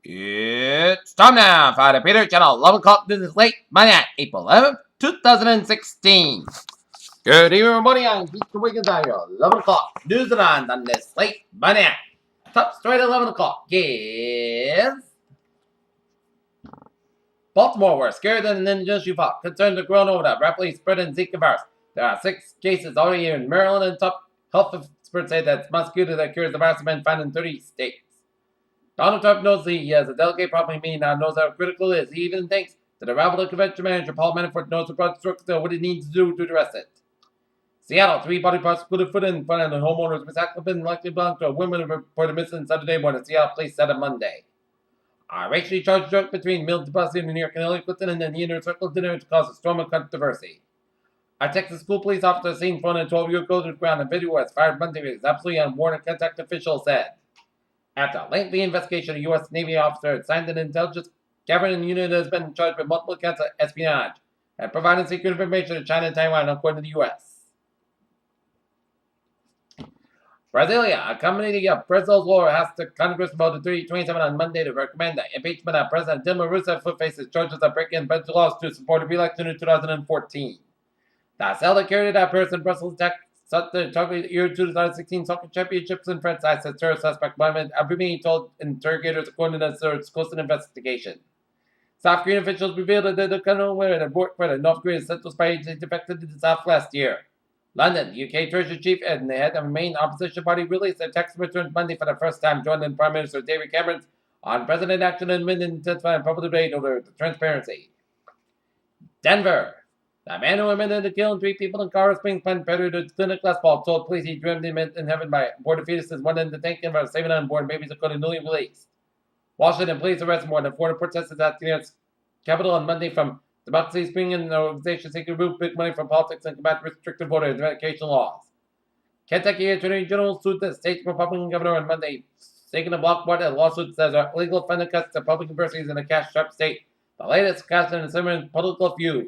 It's time now for the Peter Channel 11 o'clock this is late Monday night, April 11th, 2016. Good evening, everybody. I'm Mr. Wiggins on your 11 o'clock news and on this late Monday night. Top story at 11 o'clock is Baltimore were scared than an industry fought. Concerns are growing over the rapidly spreading Zika virus. There are 6 cases already here in Maryland, and top health experts say that mosquito that cures the virus have been found in 30 states. Donald Trump knows he has a delegate problem meeting now, knows how critical it is. He even thinks that the rival convention manager, Paul Manafort, knows the project structure what he needs to do to address it. Seattle, 3 body parts put foot in front of the homeowners was been likely belonged to a woman reported missing Saturday morning. Seattle police said on Monday. A racially charged joke between Milton Bussey and New York and Hillary Clinton and the inner circle dinner to cause a storm of controversy. A Texas school police officer seen phone a 12-year-old girl to the ground and video was fired Monday with absolutely unwarranted contact, officials said. After a lengthy investigation, a U.S. Navy officer signed an intelligence gathering unit that has been charged with multiple counts of espionage and providing secret information to China and Taiwan, according to the U.S. Brasilia, a committee of Brazil's law asked the Congress voted 327 on Monday to recommend the impeachment of President Dilma Rousseff, who faces charges of breaking federal laws to support a re-election in 2014. The cell that carried out Paris and Brussels attack sought to target the year 2016 soccer championships in France, said terror suspect Mohamed Abimi told interrogators according to the close investigation. South Korean officials revealed that the colonel where an abort for the North Korean Central Spy Agency defected to the South last year. London, UK Treasury Chief and the head of the main opposition party released a text return Monday for the first time, joining Prime Minister David Cameron on president action and intensifying public debate over the transparency. Denver. The man who admitted to killing 3 people in Colorado Springs Penn Predator Clinic last fall told police he dreamed he met in heaven by aborted fetuses, one in the tank and about saving unborn babies that could have newly released. Washington police arrested more than 400 protesters at the Capitol on Monday from Democracy Spring and the organization seeking to remove big money from politics and combat restrictive voter identification laws. Kentucky Attorney General sued the state Republican governor on Monday, seeking to block what a lawsuit says are illegal funding cuts to public universities in a cash-strapped state, the latest cast in a simmering political feud.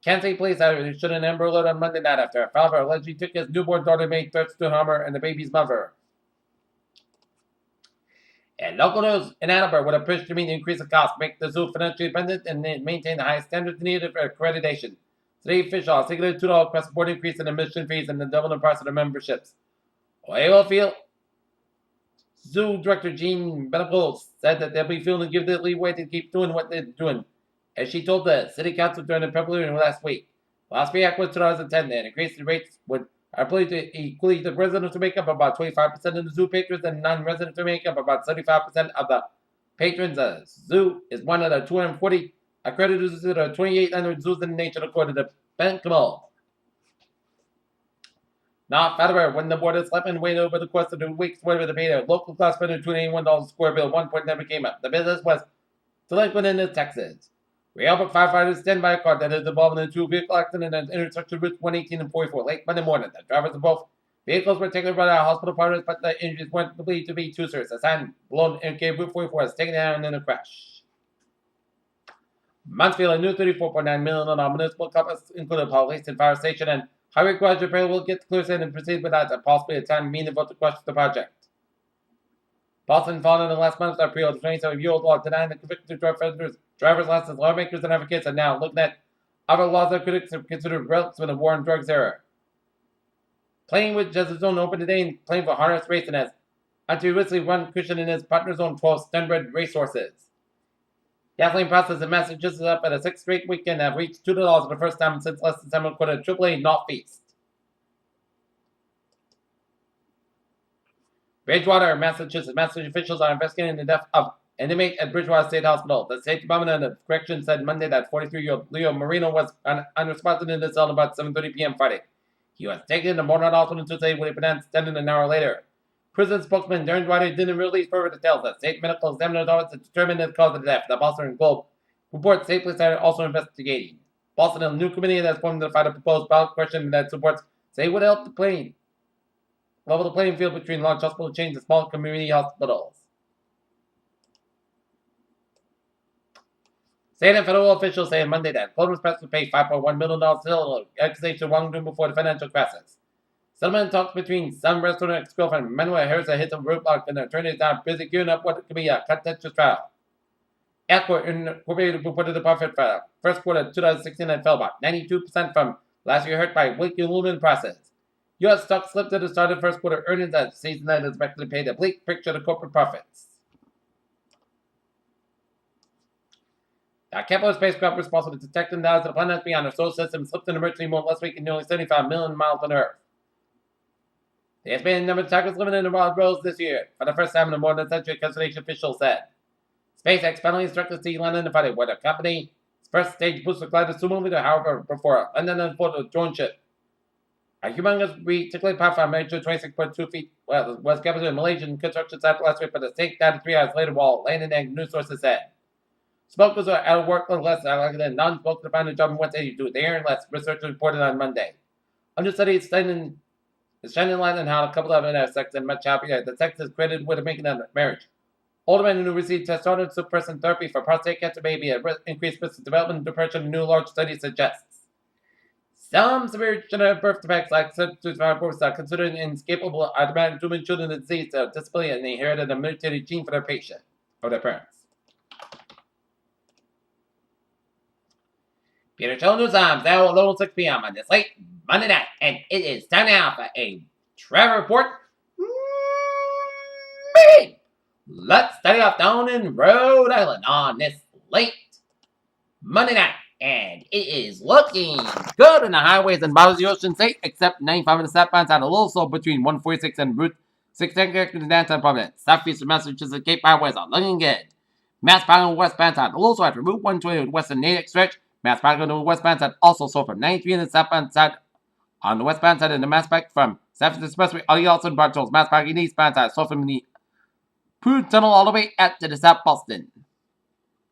Kansas City police issued an Amber Alert on Monday night after a father allegedly took his newborn daughter made threats to harm her and the baby's mother. And local news in Ann Arbor would have pushed to meet the increase of costs, make the zoo financially independent, and maintain the highest standards needed for accreditation. City officials seeking a $2 across-the-board increase in admission fees and the double the price of their memberships. Oilfield Zoo Director Jean Benacol said that they'll be feeling to give the leeway to keep doing what they're doing, as she told the City Council during the February last week. Last week was 2010 and increased the rates would are believed to equate the residents to make up about 25% of the zoo patrons and non-residents to make up about 75% of the patrons. The zoo is one of the 240 accredited zoos that are 2,800 zoos in the nation, according to Bencamal. Now, Federer, when the board is slept and waited over the course of 2 weeks, whatever the paid a local class spender $281 square bill, 1 point never came up. The business was delinquent in Texas. Rehoboth firefighters stand by a car that is involved in a 2-vehicle accident at intersection routes 118 and 44 late Monday morning. The drivers of both vehicles were taken by the hospital partners, but the injuries weren't believed to be too serious. A sign blown in Route 44 was taken down in a crash. Mansfield, a new $34.9 million municipal complex, including police and fire station and highway garage repair, will get clear and proceed without possibly a time meaningful to crush the project. Boston following the last month's appeal, the 27-year-old law denying the convicted driver's license lawmakers and advocates are now looking at other laws that critics have considered relics from the war on drugs era. Playing with Justice Zone opened today and playing for harness racing as anti-recently run Christian and his partner's own 12 standard racehorses. Gasoline prices in Massachusetts up at a 6th straight weekend have reached $2 for the first time since last December, according to AAA Not Feast. Bridgewater, Massachusetts officials are investigating the death of an inmate at Bridgewater State Hospital. The State Department of Corrections said Monday that 43-year-old Leo Marino was unresponsive in his cell about 7:30 p.m. Friday. He was taken to Morton Hospital Tuesday when he pronounced dead an hour later. Prison spokesman Darren Dwight didn't release further details. The state medical examiner's office to determine the cause of the death. The Boston Globe reports state police are also investigating. Boston, a new committee that has formed to fight a proposed ballot question that supports say would help level the playing field between large hospital chains and small community hospitals. State and federal officials say on Monday that Goldman Sachs would pay $5.1 million to accusation of wrongdoing before the financial crisis. Settlement talks between some restaurant ex-girlfriend Manuel Harris hits a roadblock and attorneys are busy gearing up what could be a contentious trial. Ecuador Incorporated reported a profit for first quarter 2016 and fell about 92% from last year, hurt by weak aluminum process. U.S. stocks slipped at the start of first quarter earnings as season that is expected to paint a bleak picture of corporate profits. The Kepler spacecraft responsible to detecting the the planets beyond our solar system slipped in emergency mode last week in nearly 75 million miles on Earth. The estimated number of targets limited in wild rose this year for the first time in more than a century, conservation officials said. SpaceX finally instructed Sea London to find where the company's first stage booster glider smoothly to hover before London unfolded a drone ship. A humongous ridiculously powerful measured 26.2 feet was captured in Malaysian construction site last week, but the state died 3 hours later while landing, and news sources said. Smokers are out of work unless than non-smokers to find a job in Wednesday to do there unless researchers reported on Monday. Understudy is shining light on how a couple of them have sex and much happier. The sex is credited with making a marriage. Older men who receive testosterone suppressant therapy for prostate cancer may be at increased risk of development depression, a new large study suggests. Some severe genetic birth defects like births are considered inescapable automatic human children with disease or disability and they inherited a mutated gene for their patient or their parents. Peter Children's Arms now at 6 p.m. on this late Monday night, and it is time now for a Trevor Report. Let's study off down in Rhode Island on this late Monday night, and it is looking good in the highways and bottoms of the Ocean State, except 95 in the southbound side of Louisville between 146 and Route 610 to the downtown Providence. Southeastern Massachusetts Cape highways are looking good. Mass parking on the westbound side of Louisville after Route 120 with western Natick stretch. Mass parking on the westbound side also sold from 93 in the southbound side. On the westbound side, in the mass park from San Francisco Expressway, also in Bartels. Mass parking eastbound side sold from the Prude Tunnel all the way out to the South Boston.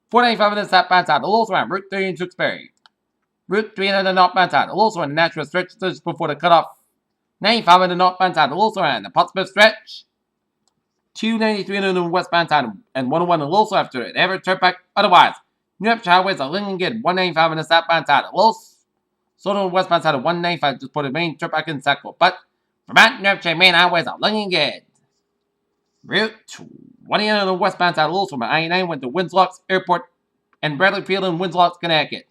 495 in the southbound side, also on Route 3 in Tewksbury. Route 3 on the northbound side, also on the natural stretch just before the cutoff. 95 on the northbound side, also on the Pottsmouth stretch. 293 on the westbound side, and 101 also after it. Ever turnpike otherwise. New Hampshire highways are looking good. 195 on the southbound side, so on the westbound side of 195 just for the main turnpike in Sackville. But Vermont, New Hampshire main highways are looking good. Route 20 on the westbound side, also from I-9 went to Winslow Airport and Bradley Field in Winslow, Connecticut.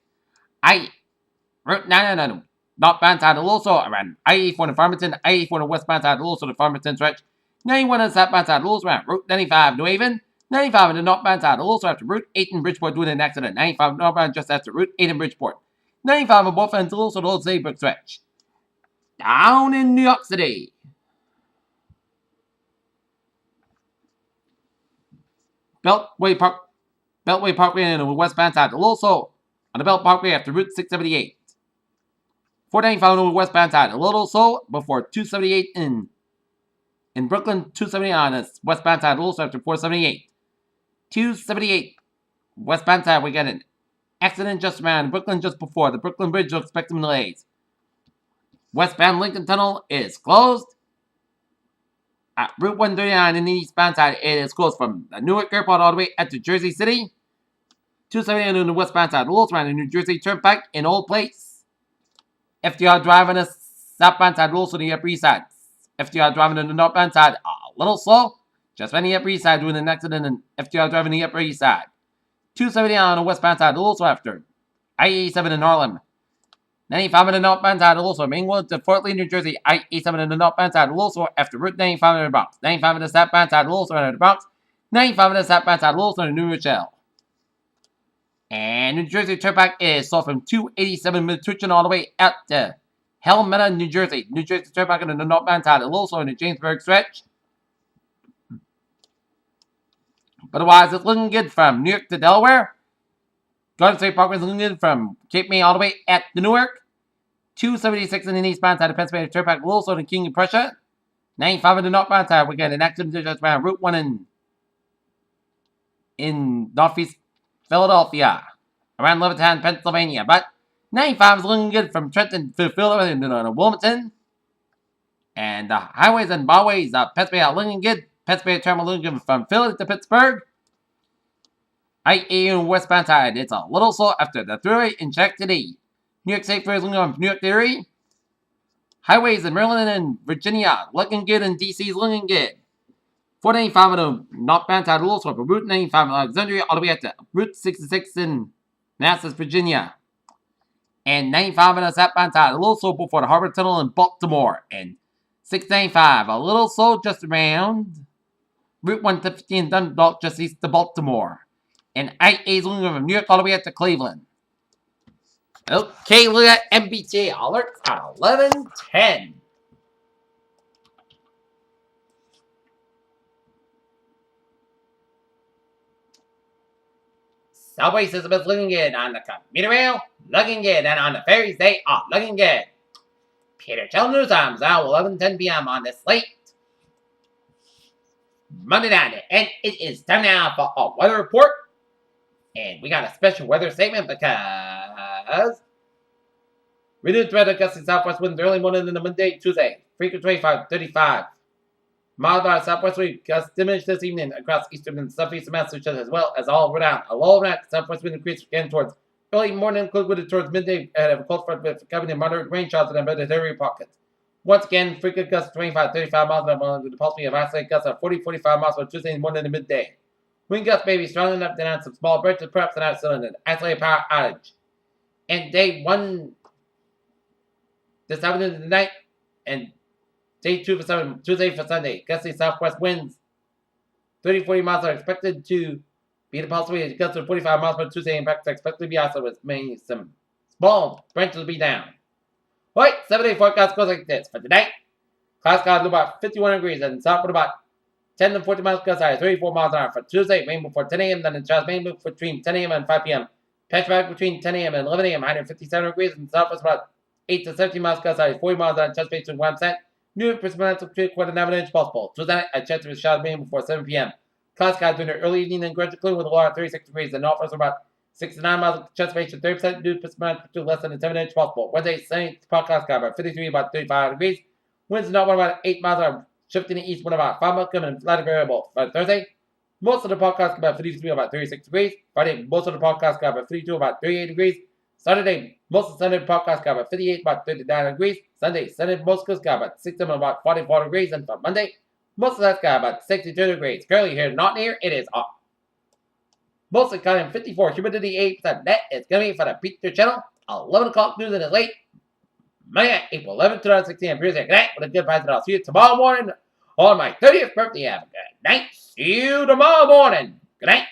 Route 9 on the northbound side, also around I-84 in Farmington, I-84 on the westbound side, also the Farmington stretch. 91 on the southbound side, also around Route 95, New Haven. 95 on the northbound side, also after Route 8 in Bridgeport due to an accident. 95 northbound just after Route 8 in Bridgeport. 95 on both ends, also the Old Saybrook stretch. Down in New York City. Beltway Parkway on the westbound side, also on the Belt Parkway after Route 678. 495 on the westbound side, a little so before 278 in Brooklyn, 278 on the westbound side, also after 478. 278 westbound side, we got an accident just around Brooklyn just before the Brooklyn Bridge will expect some delays. Westbound Lincoln Tunnel is closed. At Route 139 in the eastbound side, it is closed from the Newark Airport all the way up to Jersey City. 270 on the westbound side, also around the New Jersey Turnpike in Old Place. FDR Drive on the southbound side, also the Upper East Side. FDR driving on the northbound side, a little slow. Just on the Upper East Side doing an accident, and FDR driving the Upper East Side. 270 on the westbound side, also after I-87 in Harlem. 95 on the northbound side, also from England to Fort Lee, New Jersey. I-87 on the northbound side, also after Route 95 in the Bronx. 95 on the southbound side, also in the Bronx. 95 on the southbound side, also in New Rochelle. And New Jersey Turnpike is sold from 287 Metuchen all the way out to Helmetta, New Jersey. New Jersey Turnpike on the northbound side, also in the Jamesburg stretch. But otherwise, it's looking good from New York to Delaware. Garden State Parkway is looking good from Cape May all the way at the Newark. 276 in the eastbound side of Pennsylvania Turnpike, also in King of Prussia. 95 in the northbound side, we got an accident just around Route 1 in northeast Philadelphia, around Levittown, Pennsylvania. But 95 is looking good from Trenton to Philadelphia to Wilmington. And the highways and byways of Pennsylvania are looking good. Pennsylvania Terminal looking good from Philly to Pittsburgh. I-80 on westbound side, it's a little slow after the thruway in Check City. New York State Fair is looking on from New York Theory. Highways in Maryland and Virginia looking good, and DC's looking good. 495 on the northbound side of Little Slope, Route 95 in Alexandria, all the way up to Route 66 in Manassas, Virginia. And 95 on the southbound side of Little Slope before the Harbor Tunnel in Baltimore. And 695, a little slow just around Route 150 in Dundalk, just east of Baltimore. And I-8's looking from New York all the way up to Cleveland. Okay, look at MBTA alerts at 11:10. Subway system is looking good on the commuter rail, looking good, and on the ferries they are looking good. Peter Chell News Times now 11:10 p.m. on this late Monday night, and it is time now for a weather report. And we got a special weather statement because renewed threat of gusty southwest winds early morning in the Monday, Tuesday. Frequent 25, 35. Mild by southwesterly gusts diminish this evening across eastern and southeastern Massachusetts as well as all around. A low overnight southwest wind increase again towards early morning, included towards midday ahead of a cold front with accompanying moderate rain showers in embedded area pockets. Once again, frequent gusts 25, 35 miles an hour with the possibility of isolated gusts of 40, 45 miles per Tuesday morning and midday. Wind gusts may be strong enough to announce some small breaks, perhaps an isolated power outage. And day 1 this afternoon and tonight, and day 2 for Tuesday for Sunday. Gusty southwest winds 30, 40 miles are expected to be the possibility of gusts of 45 miles per Tuesday. In fact, expected to be isolated with maybe some small branches to be down. Alright, 7-day forecast goes like this. For tonight, clouds got about 51 degrees and southward about 10 to 40 miles gust high, 34 miles an hour. For Tuesday, rain before 10 a.m., then in Charles Main between 10 a.m. and 5 p.m. Patch back between 10 a.m. and 11 a.m., 157 degrees, and southwest about 8 to 17 miles gust high, 40 miles an hour. Chesapeake to 1%. New precipitation between quarter and an inch possible. Tuesday night, a chance of a shower of rain before 7 p.m. Clouds skies during the early evening and gradually clear with a low of 36 degrees. And northwest about 6 to 9 miles of Chesapeake, 30% new precipitation between less than a 7 inch possible. Wednesday, sunny, clouds sky about 53, about 35 degrees. Winds not about 8 miles an hour, shifting to the east, 1 about 5 miles coming and slightly variable. For Thursday, most of the podcast about 53, about 36 degrees. Friday, most of the podcast got about 52, about 38 degrees. Saturday, most of Sunday podcast got about 58, about 39 degrees. Sunday, most of got about 60, about 44 degrees. And for Monday, most of that got about 62 degrees. Currently here, not near, it is off. Mostly cloudy 54, humidity 8%. That is going to be for the Peter channel. 11 o'clock news in the late Monday, April 11th, 2016. I'm Good night with a good price, and I'll see you tomorrow morning on my 30th birthday. Have a good night. See you tomorrow morning. Good night.